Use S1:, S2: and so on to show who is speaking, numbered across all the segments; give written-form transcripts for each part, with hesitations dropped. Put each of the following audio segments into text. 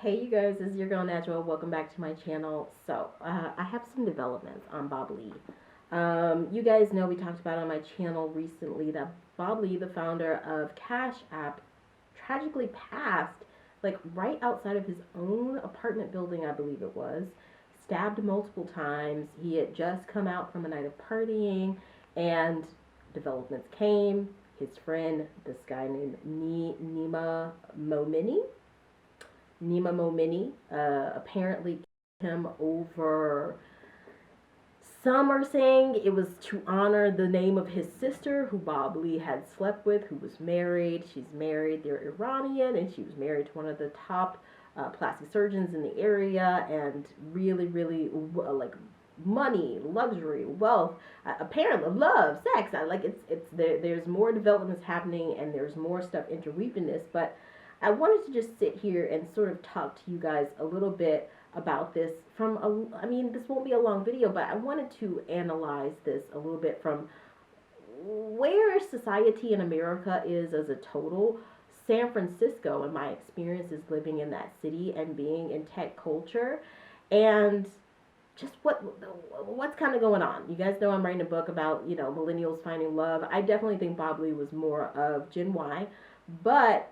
S1: Hey you guys, this is your girl Natural. Welcome back to my channel. I have some developments on Bob Lee. You guys know we talked about on my channel recently that Bob Lee, the founder of Cash App, tragically passed like right outside of his own apartment building, I believe it was, stabbed multiple times. He had just come out from a night of partying, and developments came. His friend, this guy named Nima Momini, apparently killed him over. Some are saying it was to honor the name of his sister, who Bob Lee had slept with, who was married. She's married, they're Iranian, and she was married to one of the top plastic surgeons in the area, and really, really like money, luxury, wealth, apparently love, sex. Like it's there's more developments happening, and there's more stuff interweaving this, but I wanted to just sit here and sort of talk to you guys a little bit about this I mean, this won't be a long video, but I wanted to analyze this a little bit from where society in America is as a total. San Francisco, and my experiences living in that city and being in tech culture, and just what's kind of going on. You guys know I'm writing a book about, millennials finding love. I definitely think Bob Lee was more of Gen Y, but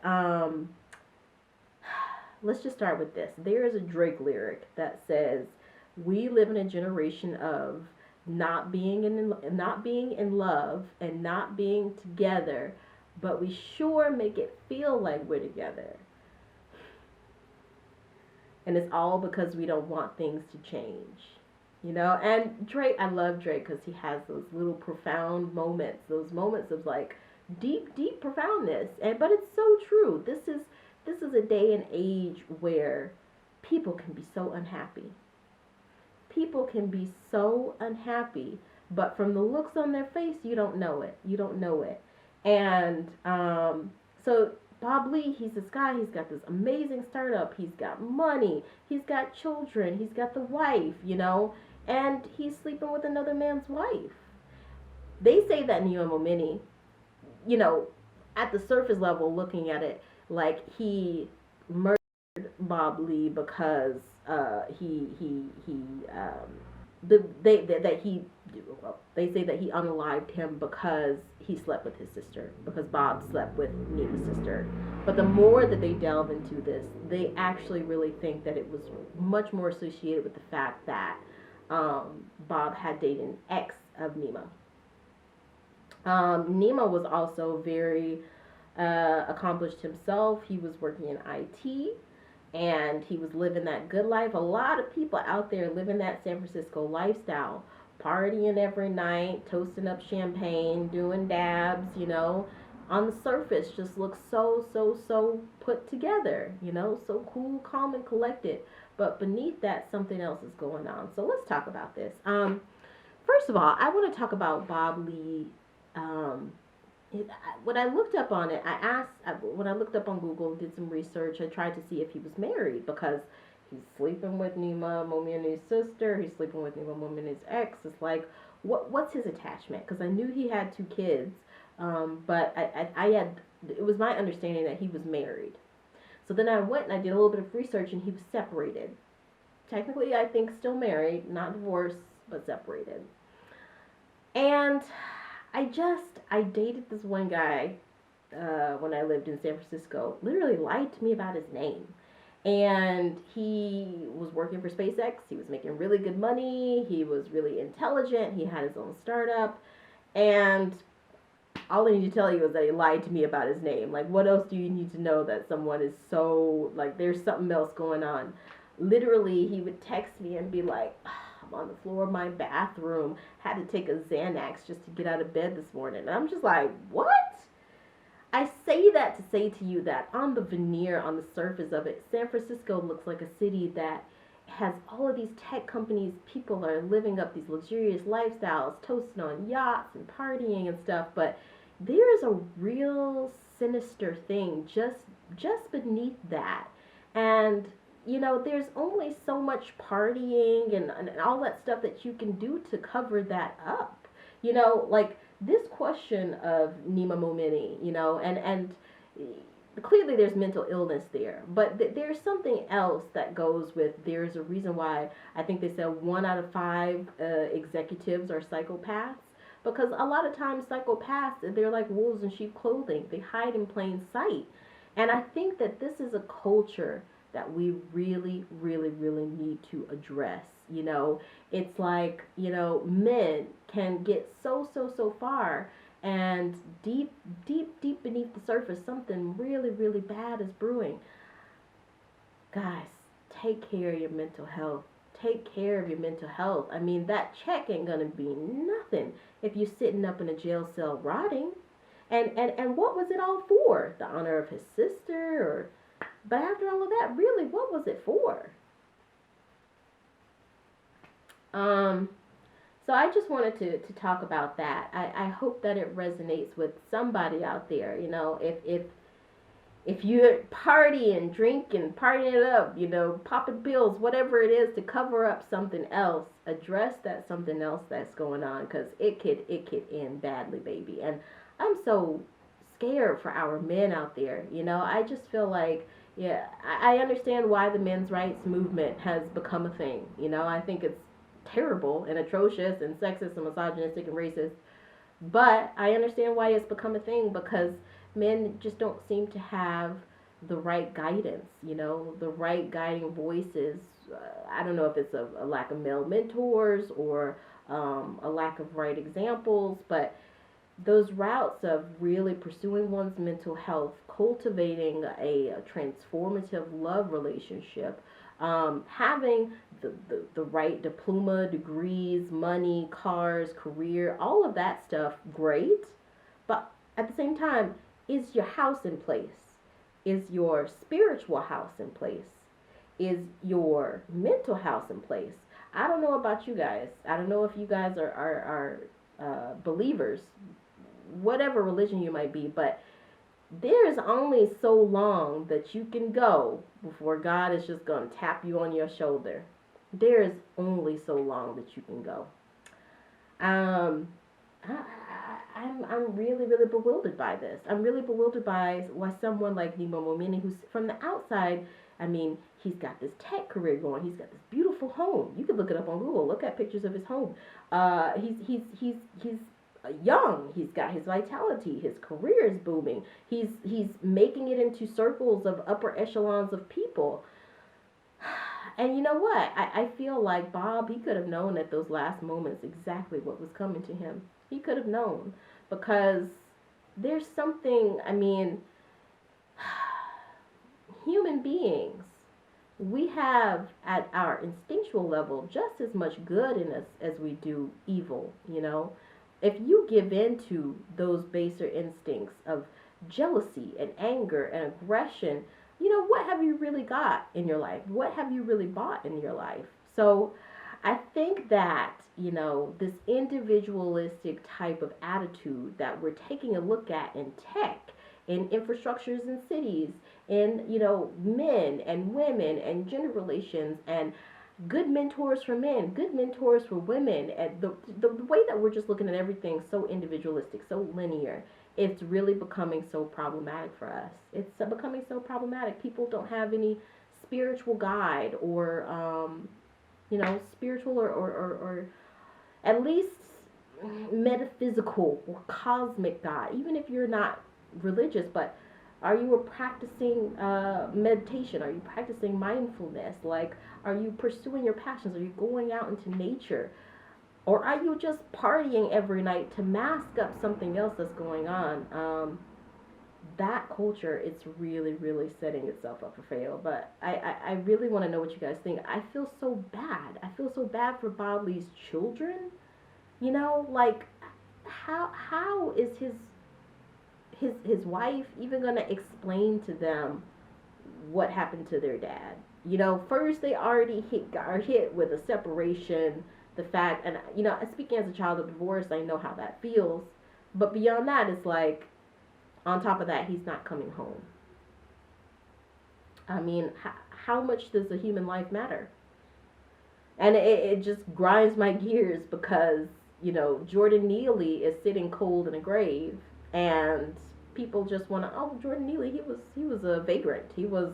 S1: let's just start with this. There is a Drake lyric that says, "We live in a generation of not being in love and not being together, but we sure make it feel like we're together." And it's all because we don't want things to change. And Drake, I love Drake because he has those little profound moments, those moments of like deep profoundness. But it's so true. This is a day and age where people can be so unhappy. People can be so unhappy, but from the looks on their face, you don't know it. You don't know it. And so Bob Lee, he's this guy. He's got this amazing startup. He's got money. He's got children. He's got the wife, and he's sleeping with another man's wife. They say that Neo Mini, you know, at the surface level, looking at it, like he murdered Bob Lee because he that he well, they say that he unalived him because he slept with his sister, because Bob slept with Nina's sister. But the more that they delve into this, they actually really think that it was much more associated with the fact that Bob had dated an ex of Nima. Nima was also very accomplished himself. He was working in IT, and he was living that good life. A lot of people out there living that San Francisco lifestyle, partying every night, toasting up champagne, doing dabs, on the surface just looks so put together, so cool, calm, and collected. But beneath that, something else is going on. So let's talk about this. First of all, I want to talk about Bob Lee. Um, when I looked up on it, when I looked up on Google and did some research, I tried to see if he was married, because he's sleeping with Nima Momini's sister, he's sleeping with Nima Momini's ex. It's like, what's his attachment? Because I knew he had 2 kids, but it was my understanding that he was married. So then I went and I did a little bit of research, and he was separated. Technically, I think still married, not divorced, but separated. And I dated this one guy when I lived in San Francisco. Literally lied to me about his name. And he was working for SpaceX. He was making really good money. He was really intelligent. He had his own startup. And all I need to tell you is that he lied to me about his name. Like, what else do you need to know that someone is so, like, there's something else going on? Literally, he would text me and be like, I'm on the floor of my bathroom, had to take a Xanax just to get out of bed this morning. And I'm just like, what? I say that to say to you that on the veneer, on the surface of it, San Francisco looks like a city that has all of these tech companies. People are living up these luxurious lifestyles, toasting on yachts and partying and stuff. But there is a real sinister thing just beneath that. And there's only so much partying and all that stuff that you can do to cover that up. Like this question of Nima Momini, and clearly there's mental illness there, but there's something else that goes with, there's a reason why I think they said 1 out of 5 executives are psychopaths, because a lot of times psychopaths, they're like wolves in sheep clothing, they hide in plain sight. And I think that this is a culture that we really, really, really need to address. It's like, men can get so far, and deep, deep, deep beneath the surface, something really, really bad is brewing. Guys, take care of your mental health. Take care of your mental health. I mean, that check ain't gonna be nothing if you're sitting up in a jail cell rotting. And what was it all for? The honor of his sister, or but after all of that, really, what was it for? Um, so I just wanted to talk about that. I hope that it resonates with somebody out there. If you're partying, drinking, partying it up, popping pills, whatever it is to cover up something else, address that something else that's going on, because it could end badly, baby. And I'm so scared for our men out there. I just feel like, yeah, I understand why the men's rights movement has become a thing. I think it's terrible and atrocious and sexist and misogynistic and racist. But I understand why it's become a thing, because men just don't seem to have the right guidance, the right guiding voices. I don't know if it's a lack of male mentors, or a lack of right examples, but those routes of really pursuing one's mental health, cultivating a transformative love relationship, having the right diploma, degrees, money, cars, career, all of that stuff, great. But at the same time, is your house in place? Is your spiritual house in place? Is your mental house in place? I don't know about you guys. I don't know if you guys are believers, whatever religion you might be, but there is only so long that you can go before God is just going to tap you on your shoulder. There is only so long that you can go. I'm really, really bewildered by this. I'm really bewildered by why someone like Nemo Momini, who's from the outside, I mean, he's got this tech career going. He's got this beautiful home. You can look it up on Google. Look at pictures of his home. He's young. He's got his vitality. His career is booming. He's making it into circles of upper echelons of people. And you know what? I feel like Bob, he could have known at those last moments exactly what was coming to him. He could have known, because there's something, I mean, human beings, we have at our instinctual level just as much good in us as we do evil. If you give in to those baser instincts of jealousy and anger and aggression, what have you really got in your life? What have you really bought in your life? So I think that, this individualistic type of attitude that we're taking a look at in tech, in infrastructures in cities, in, men and women and gender relations, and good mentors for men, good mentors for women, and the way that we're just looking at everything so individualistic, so linear, it's really becoming so problematic for us. It's becoming so problematic. People don't have any spiritual guide, or spiritual or at least metaphysical or cosmic guide. Even if you're not religious, but are you practicing meditation? Are you practicing mindfulness? Like, are you pursuing your passions? Are you going out into nature? Or are you just partying every night to mask up something else that's going on? That culture, it's really, really setting itself up for fail. But I really want to know what you guys think. I feel so bad. I feel so bad for Bob Lee's children. Like, how is his wife even going to explain to them what happened to their dad? First they already are hit with a separation, the fact, and speaking as a child of divorce, I know how that feels. But beyond that, it's like, on top of that, he's not coming home. I mean, how much does a human life matter? And it just grinds my gears, because Jordan Neely is sitting cold in a grave, and people just want to, oh, Jordan Neely, he was a vagrant. He was,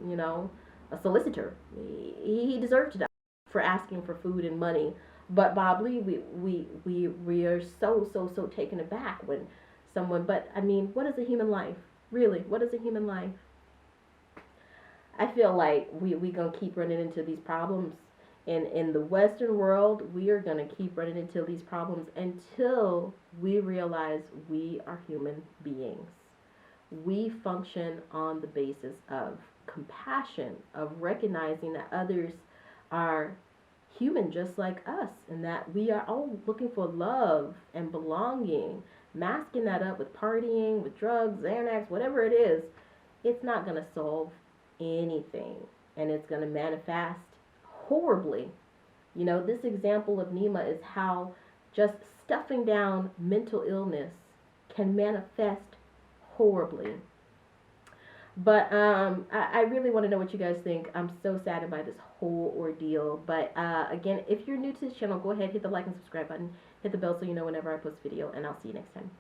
S1: you know, a solicitor. He deserved to die for asking for food and money. But Bob Lee, we are so taken aback when someone. But I mean, what is a human life? Really, what is a human life? I feel like we gonna keep running into these problems. In the Western world, we are gonna keep running into these problems until we realize we are human beings. We function on the basis of compassion, of recognizing that others are human just like us, and that we are all looking for love and belonging. Masking that up with partying, with drugs, Xanax, whatever it is, it's not going to solve anything, and it's going to manifest horribly. You know, this example of Nima is how just stuffing down mental illness can manifest horribly. But I really want to know what you guys think. I'm so saddened by this whole ordeal. But again, if you're new to this channel, go ahead, hit the like and subscribe button, hit the bell so you know whenever I post a video, and I'll see you next time.